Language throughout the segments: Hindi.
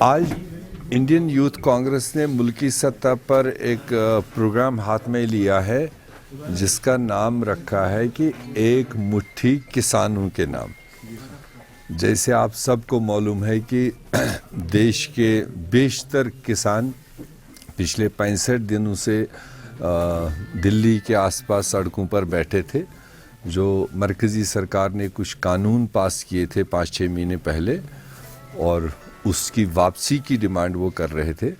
आज इंडियन यूथ कांग्रेस ने मुल्की सतह पर एक प्रोग्राम हाथ में लिया है जिसका नाम रखा है कि एक मुट्ठी किसानों के नाम। जैसे आप सबको मालूम है कि देश के बेशतर किसान पिछले 65 दिनों से दिल्ली के आसपास सड़कों पर बैठे थे। जो मरकज़ी सरकार ने कुछ कानून पास किए थे 5-6 महीने पहले और उसकी वापसी की डिमांड वो कर रहे थे।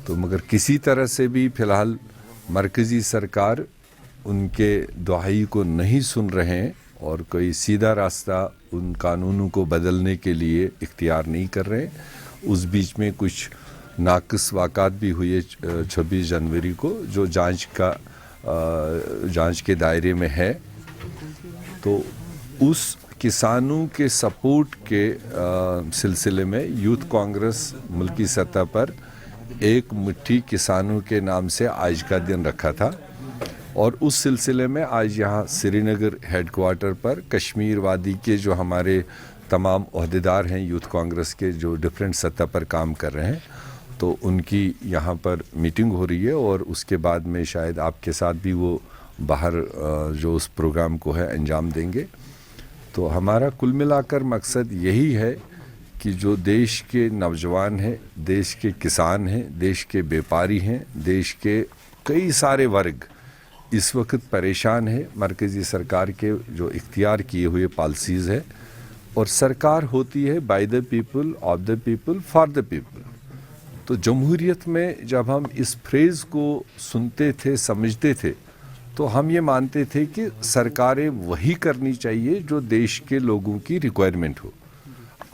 तो मगर किसी तरह से भी फ़िलहाल मरकज़ी सरकार उनके दुहाई को नहीं सुन रहे हैं और कोई सीधा रास्ता उन कानूनों को बदलने के लिए इख्तियार नहीं कर रहे हैं। उस बीच में कुछ नाक़िस वाक़ात भी हुए 26 जनवरी को जो जांच के दायरे में है। तो उस किसानों के सपोर्ट के सिलसिले में यूथ कांग्रेस मुल्की सतह पर एक मुट्ठी किसानों के नाम से आज का दिन रखा था और उस सिलसिले में आज यहाँ श्रीनगर हेडक्वार्टर पर कश्मीर वादी के जो हमारे तमाम ओहदेदार हैं यूथ कांग्रेस के जो डिफरेंट सतह पर काम कर रहे हैं, तो उनकी यहाँ पर मीटिंग हो रही है और उसके बाद में शायद आपके साथ भी वो बाहर जो उस प्रोग्राम को है अंजाम देंगे। तो हमारा कुल मिलाकर मकसद यही है कि जो देश के नौजवान हैं, देश के किसान हैं, देश के व्यापारी हैं, देश के कई सारे वर्ग इस वक्त परेशान है मरकज़ी सरकार के जो इख्तियार किए हुए पॉलिसीज़ है। और सरकार होती है by the people, of the people, for the people. तो जमहूरियत में जब हम इस फ्रेज़ को सुनते थे, समझते थे, तो हम ये मानते थे कि सरकारें वही करनी चाहिए जो देश के लोगों की रिक्वायरमेंट हो।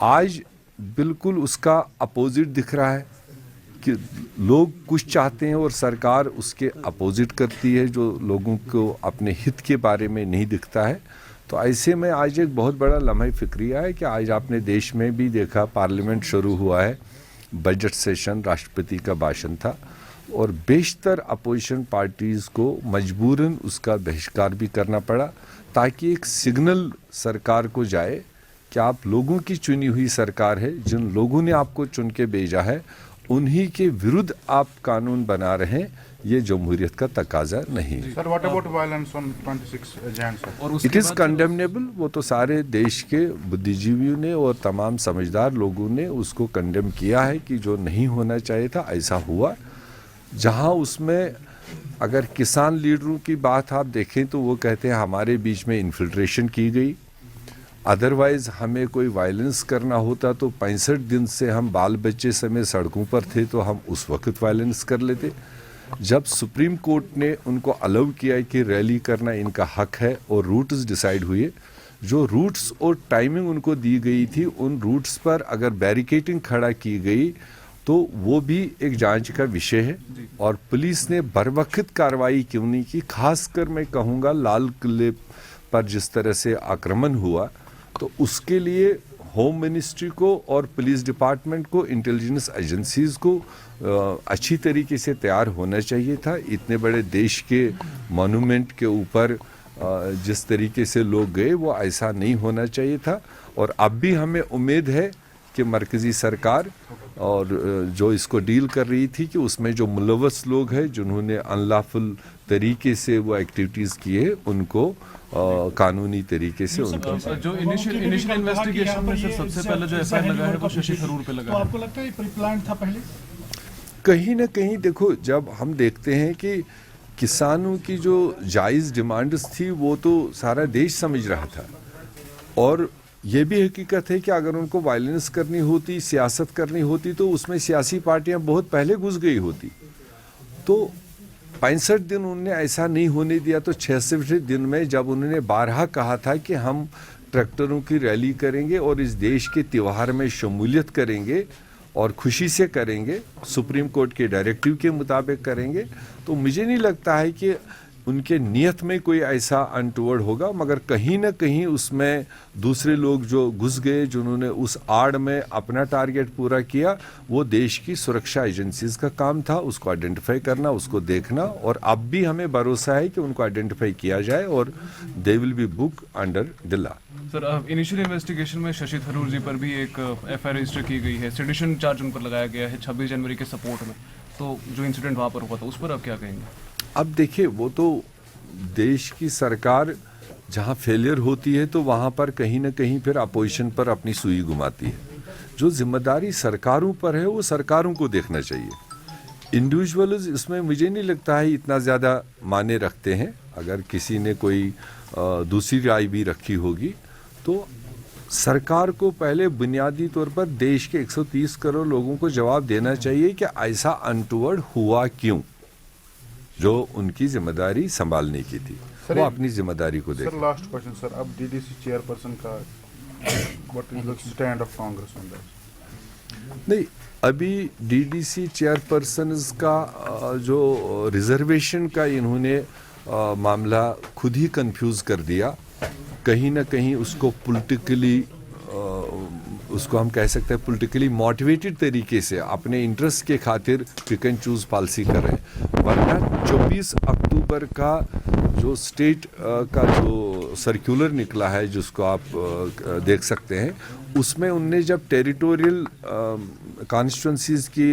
आज बिल्कुल उसका अपोजिट दिख रहा है कि लोग कुछ चाहते हैं और सरकार उसके अपोजिट करती है, जो लोगों को अपने हित के बारे में नहीं दिखता है। तो ऐसे में आज एक बहुत बड़ा लम्हा फ़िक्रिया है कि आज आपने देश में भी देखा पार्लियामेंट शुरू हुआ है, बजट सेशन, राष्ट्रपति का भाषण था और बेशतर अपोजिशन पार्टीज़ को मजबूरन उसका बहिष्कार भी करना पड़ा ताकि एक सिग्नल सरकार को जाए कि आप लोगों की चुनी हुई सरकार है, जिन लोगों ने आपको चुन के भेजा है उन्हीं के विरुद्ध आप कानून बना रहे हैं। ये जमहूरियत का तकाजा नहीं। Sir, what about violence on 26 Jan? It is condemnable. वो तो सारे देश के बुद्धिजीवियों ने और तमाम समझदार लोगों ने उसको कंडेम किया है कि जो नहीं होना चाहिए था ऐसा हुआ। जहां उसमें अगर किसान लीडरों की बात आप देखें तो वो कहते हैं हमारे बीच में इन्फिल्ट्रेशन की गई, अदरवाइज़ हमें कोई वायलेंस करना होता तो 65 दिन से हम बाल बच्चे समेत सड़कों पर थे तो हम उस वक्त वायलेंस कर लेते। जब सुप्रीम कोर्ट ने उनको अलाउ किया कि रैली करना इनका हक है और रूट्स डिसाइड हुए, जो रूट्स और टाइमिंग उनको दी गई थी उन रूट्स पर अगर बैरिकेडिंग खड़ा की गई तो वो भी एक जांच का विषय है। और पुलिस ने बरवक्त कार्रवाई क्यों नहीं की, खासकर मैं कहूँगा लाल किले पर जिस तरह से आक्रमण हुआ, तो उसके लिए होम मिनिस्ट्री को और पुलिस डिपार्टमेंट को, इंटेलिजेंस एजेंसीज़ को अच्छी तरीके से तैयार होना चाहिए था। इतने बड़े देश के मॉन्यूमेंट के ऊपर जिस तरीके से लोग गए वो ऐसा नहीं होना चाहिए था। और अब भी हमें उम्मीद है कि मरकज़ी सरकार और जो इसको डील कर रही थी कि उसमें जो मुलव्वस लोग हैं जिन्होंने अनलॉफुल तरीके से वो एक्टिविटीज़ किए उनको कानूनी तरीके से उनको जो इनिशियल इन्वेस्टिगेशन में सबसे पहले जो एफआईआर लगा है वो शशि थरूर पे लगा है। तो आपको लगता है ये प्री प्लान था पहले? कहीं ना कहीं देखो, जब हम देखते हैं कि किसानों की जो जायज़ डिमांड्स थी वो तो सारा देश समझ रहा था और ये भी हकीकत है कि अगर उनको वायलेंस करनी होती, सियासत करनी होती तो उसमें सियासी पार्टियां बहुत पहले घुस गई होती। तो 65 दिन उन्होंने ऐसा नहीं होने दिया। तो 66 दिन में जब उन्होंने बारहा कहा था कि हम ट्रैक्टरों की रैली करेंगे और इस देश के त्यौहार में शमूलियत करेंगे और खुशी से करेंगे, सुप्रीम कोर्ट के डायरेक्टिव के मुताबिक करेंगे, तो मुझे नहीं लगता है कि उनके नियत में कोई ऐसा अनटूवर्ड होगा, मगर कहीं ना कहीं उसमें दूसरे लोग जो घुस गए, जिन्होंने उस आड़ में अपना टारगेट पूरा किया, वो देश की सुरक्षा एजेंसीज का काम था उसको आइडेंटिफाई करना, उसको देखना, और अब भी हमें भरोसा है कि उनको आइडेंटिफाई किया जाए और they will be book under the law. Sir, initial investigation में शशि थरूर जी पर भी एक एफआईआर रजिस्टर की गई है, सेडिशन चार्ज उन पर लगाया गया है 26 जनवरी के सपोर्ट में, तो जो इंसिडेंट वहाँ पर हुआ था उस पर आप क्या कहेंगे? अब देखिए, वो तो देश की सरकार जहाँ फेलियर होती है तो वहाँ पर कहीं ना कहीं फिर अपोजिशन पर अपनी सुई घुमाती है। जो जिम्मेदारी सरकारों पर है वो सरकारों को देखना चाहिए। इंडिविजुअल्स इसमें मुझे नहीं लगता है इतना ज़्यादा माने रखते हैं। अगर किसी ने कोई दूसरी राय भी रखी होगी तो सरकार को पहले बुनियादी तौर पर देश के 130 करोड़ लोगों को जवाब देना चाहिए कि ऐसा अनटूवर्ड हुआ क्यों, जो उनकी जिम्मेदारी संभालने की थी, वो अपनी जिम्मेदारी को देखें। सर लास्ट क्वेश्चन सर, अब डीडीसी चेयरपर्सन का what is the stand of Congress on that? नहीं, अभी डीडीसी चेयरपर्सन का जो रिजर्वेशन का इन्होंने मामला खुद ही कंफ्यूज कर दिया। कहीं ना कहीं उसको पॉलिटिकली, उसको हम कह सकते हैं पॉलिटिकली मोटिवेटेड तरीके से अपने इंटरेस्ट के खातिर पिक एंड चूज पॉलिसी कर रहे हैं। वरना 24 अक्टूबर का जो स्टेट का जो सर्कुलर निकला है, जिसको आप देख सकते हैं, उसमें उनने जब टेरिटोरियल कॉन्स्टिट्यूंसीज की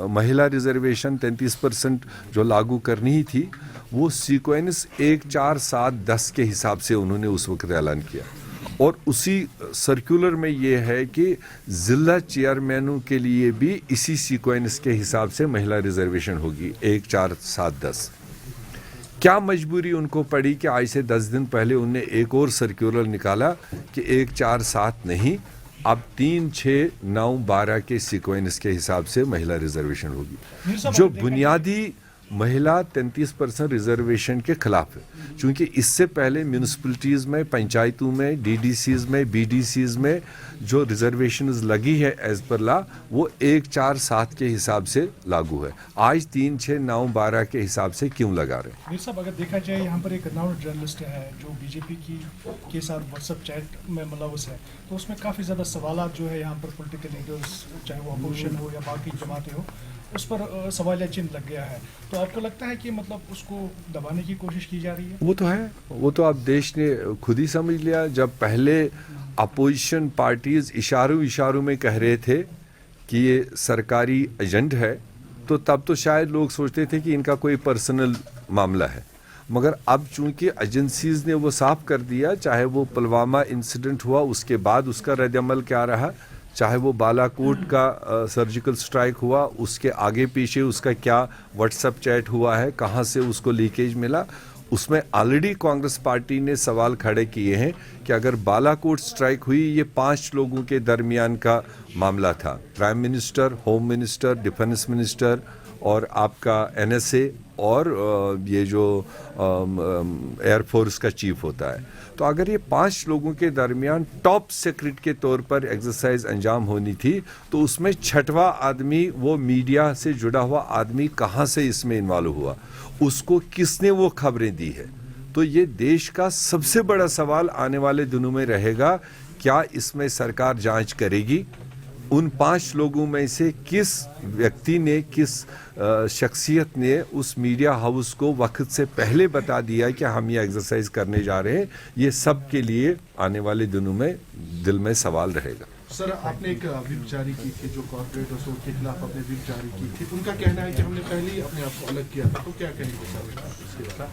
महिला रिजर्वेशन 33% जो लागू करनी ही थी, वो सीक्वेंस 1, 4, 7, 10 के हिसाब से उन्होंने उस वक्त ऐलान किया। और उसी सर्कुलर में ये है कि जिला चेयरमैनों के लिए भी इसी सीक्वेंस के हिसाब से महिला रिजर्वेशन होगी 1, 4, 7, 10। क्या मजबूरी उनको पड़ी कि आज से 10 दिन पहले उनने एक और सर्कुलर निकाला कि 1, 4, 7 नहीं, अब 3, 6, 9, 12 के सीक्वेंस के हिसाब से महिला रिजर्वेशन होगी, जो बुनियादी महिला 33% रिजर्वेशन के खिलाफ है। क्योंकि इससे पहले म्यूनिसिपैलिटीज़ में, पंचायतों में, डीडीसीज़ में, बीडीसीज़ में जो रिजर्वेशंस लगी है एज पर लॉ, वो 1, 4, 7 के हिसाब से लागू है। आज 3, 6, 9, 12 के हिसाब से क्यों लगा रहे हैं? मीर साहब, अगर देखा जाए यहाँ पर एक नाउन जर्नलिस्ट है जो बीजेपी के साथ व्हाट्सएप चैट में मुलव्वस है, तो उसमें काफ़ी ज़्यादा सवालात जो है यहाँ पर पॉलिटिकल लीडर्स, चाहे वो अपोजिशन हो या बाकी जमातें हो, उस पर सवालिया चिन्ह लग गया है। तो आपको लगता है कि मतलब उसको दबाने की कोशिश की जा रही है? वो तो है, वो तो अब देश ने खुद ही समझ लिया। जब पहले अपोजिशन पार्टीज इशारों में कह रहे थे कि ये सरकारी एजेंट है, तो तब तो शायद लोग सोचते थे कि इनका कोई पर्सनल मामला है। मगर अब चूंकि एजेंसीज ने वो साफ कर दिया, चाहे वो पुलवामा इंसिडेंट हुआ उसके बाद उसका रद्द-ए-अमल क्या रहा, चाहे वो बालाकोट का सर्जिकल स्ट्राइक हुआ उसके आगे पीछे उसका क्या व्हाट्सएप चैट हुआ है, कहाँ से उसको लीकेज मिला, उसमें ऑलरेडी कांग्रेस पार्टी ने सवाल खड़े किए हैं कि अगर बालाकोट स्ट्राइक हुई, ये 5 लोगों के दरमियान का मामला था, prime minister, home minister, defence minister और आपका एनएसए और ये जो एयरफोर्स का चीफ होता है। तो अगर ये 5 लोगों के दरमियान टॉप सीक्रेट के तौर पर एक्सरसाइज अंजाम होनी थी, तो उसमें 6वां आदमी, वो मीडिया से जुड़ा हुआ आदमी कहाँ से इसमें इन्वॉल्व हुआ, उसको किसने वो खबरें दी है। तो ये देश का सबसे बड़ा सवाल आने वाले दिनों में रहेगा, क्या इसमें सरकार जांच करेगी, उन 5 लोगों में से किस व्यक्ति ने, किस शख्सियत ने उस मीडिया हाउस को वक्त से पहले बता दिया कि हम ये एक्सरसाइज करने जा रहे हैं। ये सब के लिए आने वाले दिनों में दिल में सवाल रहेगा। सर, आपने एक व्हिप जारी की थी, जो कॉर्पोरेट असोर के खिलाफ आपने व्हिप जारी की थी, उनका कहना है कि हमने पहले ही अपने आप को अलग किया था, तो क्या कहेंगे सर इसके बाद?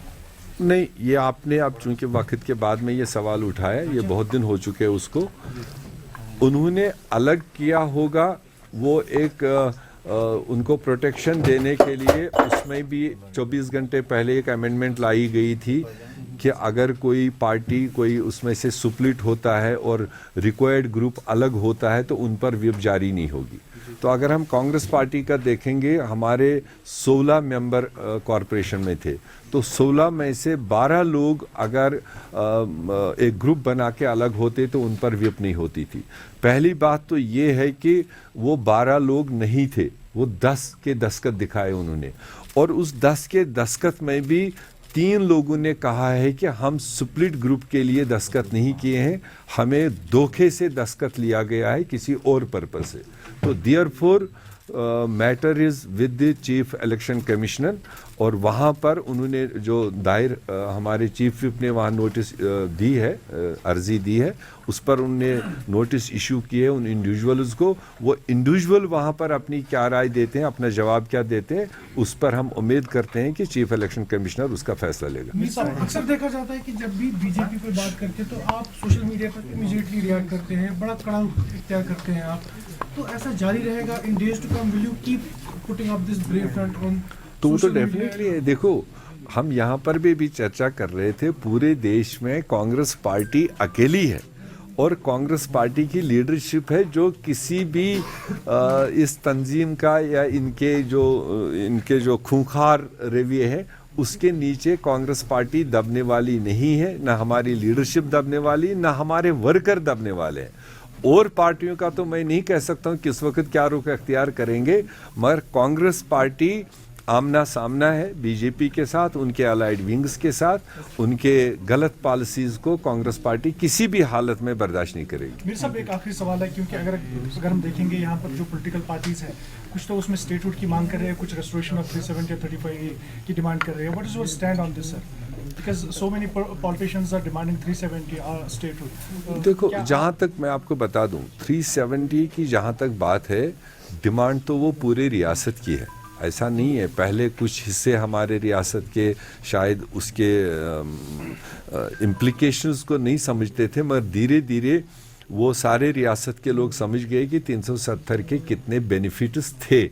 नहीं, ये आपने अब चूंकि वक्त के बाद में ये सवाल उठाया, ये बहुत दिन हो चुके हैं उसको। उन्होंने अलग किया होगा, वो एक उनको प्रोटेक्शन देने के लिए उसमें भी 24 घंटे पहले एक अमेंडमेंट लाई गई थी कि अगर कोई पार्टी, कोई उसमें से सुप्लीट होता है और रिक्वायर्ड ग्रुप अलग होता है, तो उन पर व्हिप जारी नहीं होगी। तो अगर हम कांग्रेस पार्टी का देखेंगे, हमारे 16 मेंबर कॉरपोरेशन में थे, तो 16 में से 12 लोग अगर एक ग्रुप बना के अलग होते तो उन पर व्हिप नहीं होती थी। पहली बात तो ये है कि वो 12 लोग नहीं थे, वो 10 के दस्तखत दिखाए उन्होंने, और उस 10 के दस्तखत में भी 3 लोगों ने कहा है कि हम स्प्लिट ग्रुप के लिए दस्तखत नहीं किए हैं, हमें धोखे से दस्तखत लिया गया है किसी और पर्पस से। तो therefore matter is with the chief election commissioner, और वहाँ पर उन्होंने जो दायर हमारे चीफ विप ने वहाँ नोटिस दी है, अर्जी दी है, उस पर उन्होंने नोटिस इशू किए उन इंडिविजुअल्स को। वो इंडिविजुअल वहाँ पर अपनी क्या राय देते हैं, अपना जवाब क्या देते हैं, उस पर हम उम्मीद करते हैं कि चीफ इलेक्शन कमिश्नर उसका फैसला लेगा। मीर साहब, अक्सर देखा जाता है कि जब भी बीजेपी पे बात करते हैं तो आप सोशल मीडिया पर इमीडिएटली रिएक्ट करते हैं, बड़ा कड़ा इख्तियार करते हैं आप, तो ऐसा जारी रहेगा in days to come? Will you keep putting up this brave front on? तो वो तो डेफिनेटली है। देखो, हम यहाँ पर भी चर्चा कर रहे थे, पूरे देश में कांग्रेस पार्टी अकेली है, और कांग्रेस पार्टी की लीडरशिप है जो किसी भी इस तंजीम का या इनके जो खूंखार रवैये है उसके नीचे कांग्रेस पार्टी दबने वाली नहीं है, ना हमारी लीडरशिप दबने वाली, ना हमारे वर्कर दबने वाले हैं। और पार्टियों का तो मैं नहीं कह सकता हूँ किस वक्त क्या रुख अख्तियार करेंगे, मगर कांग्रेस पार्टी आमना सामना है बीजेपी के साथ, उनके अलाइड विंग्स के साथ। उनके गलत पॉलिसीज को कांग्रेस पार्टी किसी भी हालत में बर्दाश्त नहीं करेगी। मेरे साहब एक आखिरी सवाल है, क्योंकि अगर हम देखेंगे यहाँ पर जो पॉलिटिकल पार्टीज हैं, कुछ तो उसमें स्टेटहुड की मांग कर रहे हैं, कुछ रेस्टोरेशन ऑफ 370 या 35A की डिमांड कर रहे हैं। What is your stand on this sir? Because so many politicians are demanding 370 statehood. देखो, जहाँ तक मैं आपको बता दूँ, 370 की जहाँ तक बात है, डिमांड तो वो पूरे रियासत की है, ऐसा नहीं है। पहले कुछ हिस्से हमारे रियासत के शायद उसके इम्प्लिकेशंस को नहीं समझते थे, मगर धीरे धीरे वो सारे रियासत के लोग समझ गए कि 370 के कितने बेनिफिट्स थे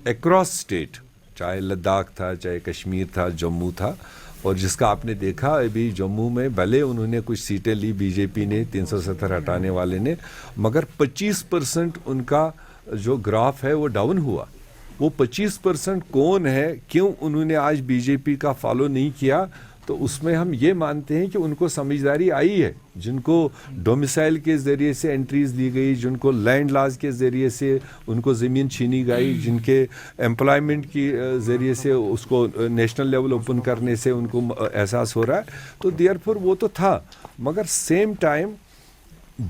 अक्रॉस स्टेट, चाहे लद्दाख था, चाहे कश्मीर था, जम्मू था। और जिसका आपने देखा अभी जम्मू में, भले उन्होंने कुछ सीटें ली बीजेपी ने, 370 हटाने वाले ने, मगर 25% उनका जो ग्राफ है वो डाउन हुआ। वो 25% कौन है, क्यों उन्होंने आज बीजेपी का फॉलो नहीं किया, तो उसमें हम ये मानते हैं कि उनको समझदारी आई है। जिनको डोमिसाइल के ज़रिए से एंट्रीज दी गई, जिनको लैंड लॉज के ज़रिए से उनको ज़मीन छीनी गई, जिनके एम्प्लॉयमेंट की ज़रिए से उसको नेशनल लेवल ओपन करने से उनको एहसास हो रहा है, तो देयरफॉर वो तो था। मगर सेम टाइम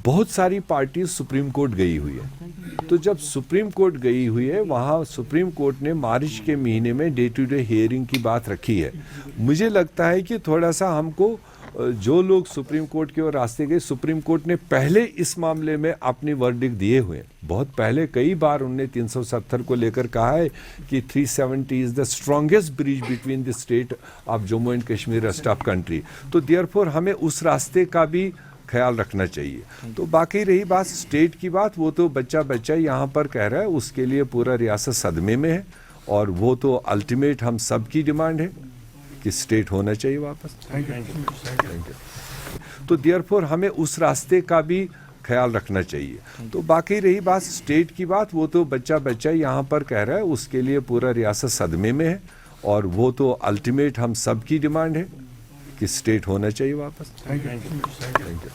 बहुत सारी पार्टी सुप्रीम कोर्ट गई हुई है। तो जब सुप्रीम कोर्ट गई हुई है, वहाँ सुप्रीम कोर्ट ने मार्च के महीने में डे टू डे हियरिंग की बात रखी है। मुझे लगता है कि थोड़ा सा हमको, जो लोग सुप्रीम कोर्ट की ओर रास्ते गए, सुप्रीम कोर्ट ने पहले इस मामले में अपनी वर्डिक्ट दिए हुए हैं। बहुत पहले कई बार उन्होंने 370 को लेकर कहा है कि 370 is the strongest bridge between the state of Jammu and Kashmir rest of country. तो देयरफॉर हमें उस रास्ते का भी ख्याल रखना चाहिए। तो बाकी रही बात स्टेट की बात, वो तो बच्चा यहाँ पर कह रहा है, उसके लिए पूरा रियासत सदमे में है, और वो तो अल्टीमेट हम सब की डिमांड है कि स्टेट होना चाहिए वापस। Thank you. तो देयरफॉर हमें उस रास्ते का भी ख्याल रखना चाहिए। तो बाकी रही बात स्टेट की बात, वो तो बच्चा यहाँ पर कह रहा है, उसके लिए पूरा रियासत सदमे में है, और वो तो अल्टीमेट हम सब की डिमांड है कि स्टेट होना चाहिए वापस। Thank you.